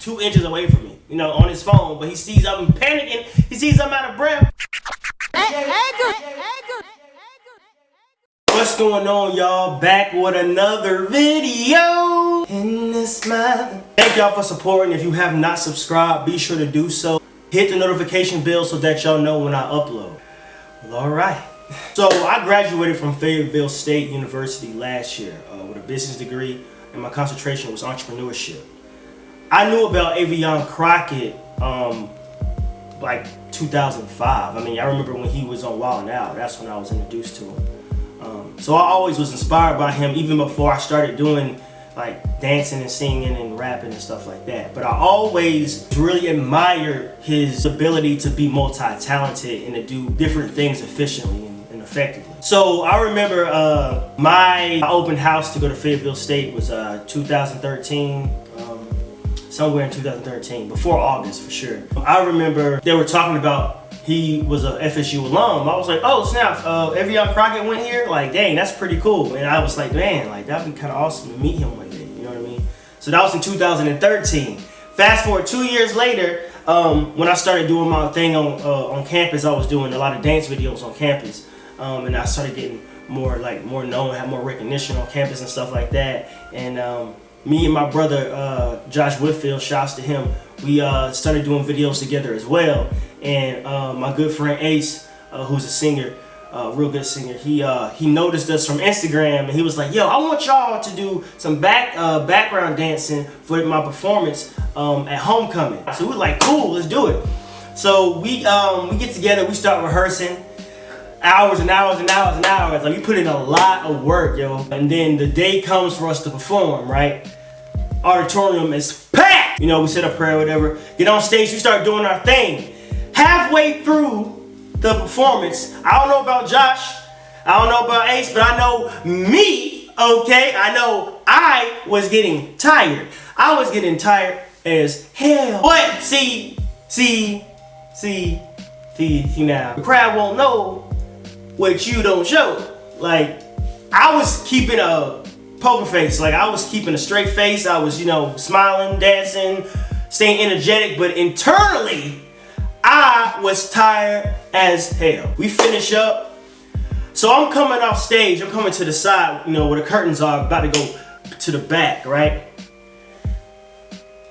2 inches away from me, you know, on his phone, but he sees I'm panicking, he sees I'm out of breath. What's going on, y'all? Back with another video in this month. Thank y'all for supporting. If you have not subscribed, be sure to do so. Hit the notification bell so that y'all know when I upload. Well, alright. So I graduated from Fayetteville State University last year with a business degree, and my concentration was entrepreneurship. I knew about Affion Crockett like 2005. I mean, I remember when he was on Wild 'N Out. That's when I was introduced to him. So I always was inspired by him, even before I started doing like dancing and singing and rapping and stuff like that. But I always really admired his ability to be multi-talented and to do different things efficiently and effectively. So I remember my open house to go to Fayetteville State was 2013. Somewhere in 2013, before August for sure. I remember they were talking about he was a FSU alum. I was like, oh snap, Affion Crockett went here? Like, dang, that's pretty cool. And I was like, man, like that'd be kind of awesome to meet him one day, you know what I mean? So that was in 2013. Fast forward 2 years later, when I started doing my thing on campus, I was doing a lot of dance videos on campus. And I started getting more known, had more recognition on campus and stuff like that. And me and my brother, Josh Whitfield, shouts to him, we started doing videos together as well. And my good friend Ace, who's a singer, real good singer, he noticed us from Instagram, and he was like, yo, I want y'all to do some background dancing for my performance at homecoming. So we were like, cool, let's do it. So we get together, we start rehearsing. Hours and hours and hours and hours. Like, we put in a lot of work, yo. And then the day comes for us to perform, right? Auditorium is packed. You know, we said a prayer or whatever. Get on stage, we start doing our thing. Halfway through the performance, I don't know about Josh, I don't know about Ace, but I know me, okay? I know I was getting tired. I was getting tired as hell. But see now, the crowd won't know what you don't show. Like, I was keeping a poker face. Like, I was keeping a straight face. I was, you know, smiling, dancing, staying energetic, but internally, I was tired as hell. We finish up. So I'm coming off stage. I'm coming to the side, you know, where the curtains are, about to go to the back, right?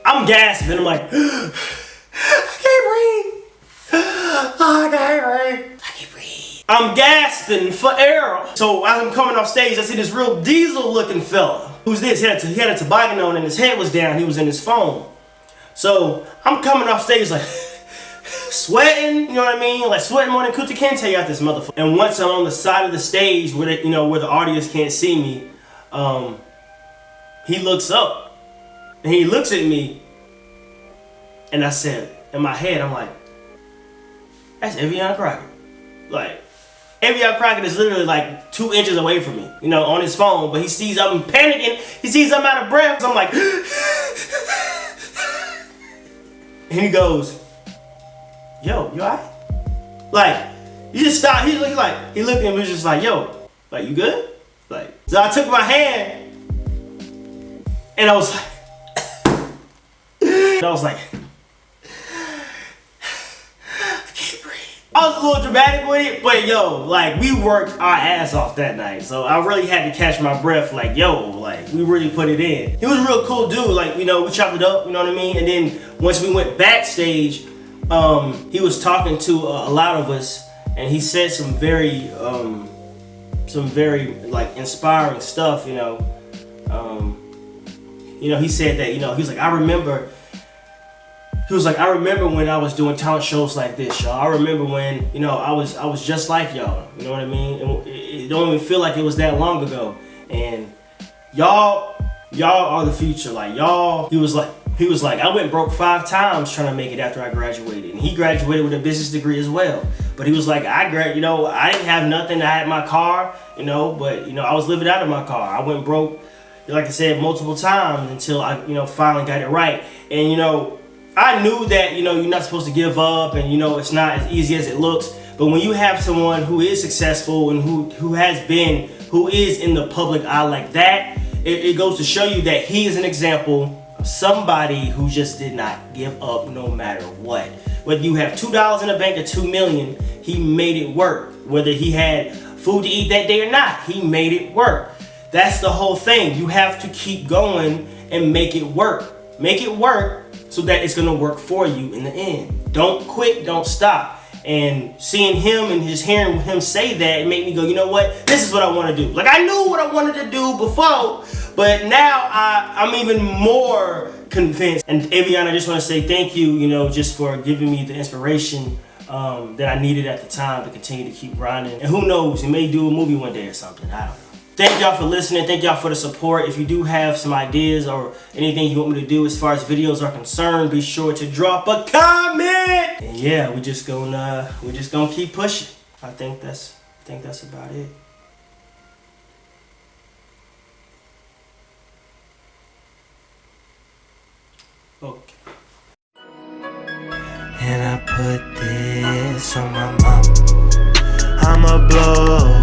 I'm gasping. I'm like, I can't breathe. I can't breathe. I'm gasping for air. So as I'm coming off stage, I see this real diesel looking fella. Who's this? He had a toboggan on and his head was down. He was in his phone. So I'm coming off stage like sweating, you know what I mean? Like sweating more than Kuta Kente out this motherfucker. And once I'm on the side of the stage where where the audience can't see me, he looks up and he looks at me, and I said, in my head, I'm like, that's Affion Crockett. Like, Affion Crockett is literally like 2 inches away from me, you know, on his phone, but he sees I'm panicking, he sees I'm out of breath, so I'm like, and he goes, yo, you alright? Like, he just stopped, he looked at me and was just like, yo, like, you good? Like, so I took my hand, and I was like, I was a little dramatic with it, but yo, like, we worked our ass off that night. So I really had to catch my breath, like, yo, like, we really put it in. He was a real cool dude, like, you know, we chopped it up, you know what I mean? And then once we went backstage, he was talking to a lot of us, and he said some very like inspiring stuff, you know. He said that, you know, he was like, I remember when I was doing talent shows like this, y'all. I remember when, you know, I was just like y'all. You know what I mean? It don't even feel like it was that long ago. And y'all are the future. Like, y'all, he was like, I went broke 5 times trying to make it after I graduated. And he graduated with a business degree as well. But he was like, I didn't have nothing. I had my car, you know, but, you know, I was living out of my car. I went broke, like I said, multiple times until I, you know, finally got it right. And, you know, I knew that, you know, you're not supposed to give up, and, you know, it's not as easy as it looks. But when you have someone who is successful and who is in the public eye like that, it goes to show you that he is an example somebody who just did not give up no matter what. Whether you have $2 in the bank or $2 million, he made it work. Whether he had food to eat that day or not, he made it work. That's the whole thing. You have to keep going and make it work. Make it work so that it's gonna work for you in the end. Don't quit, don't stop. And seeing him and just hearing him say that, it made me go, you know what? This is what I want to do. Like, I knew what I wanted to do before, but now I'm even more convinced. And Affion, I just want to say thank you, you know, just for giving me the inspiration that I needed at the time to continue to keep grinding. And who knows, he may do a movie one day or something. I don't know. Thank y'all for listening. Thank y'all for the support. If you do have some ideas or anything you want me to do as far as videos are concerned, be sure to drop a comment. And yeah, we're just gonna keep pushing. I think that's about it. Okay. And I put this on my mom. I'ma blow.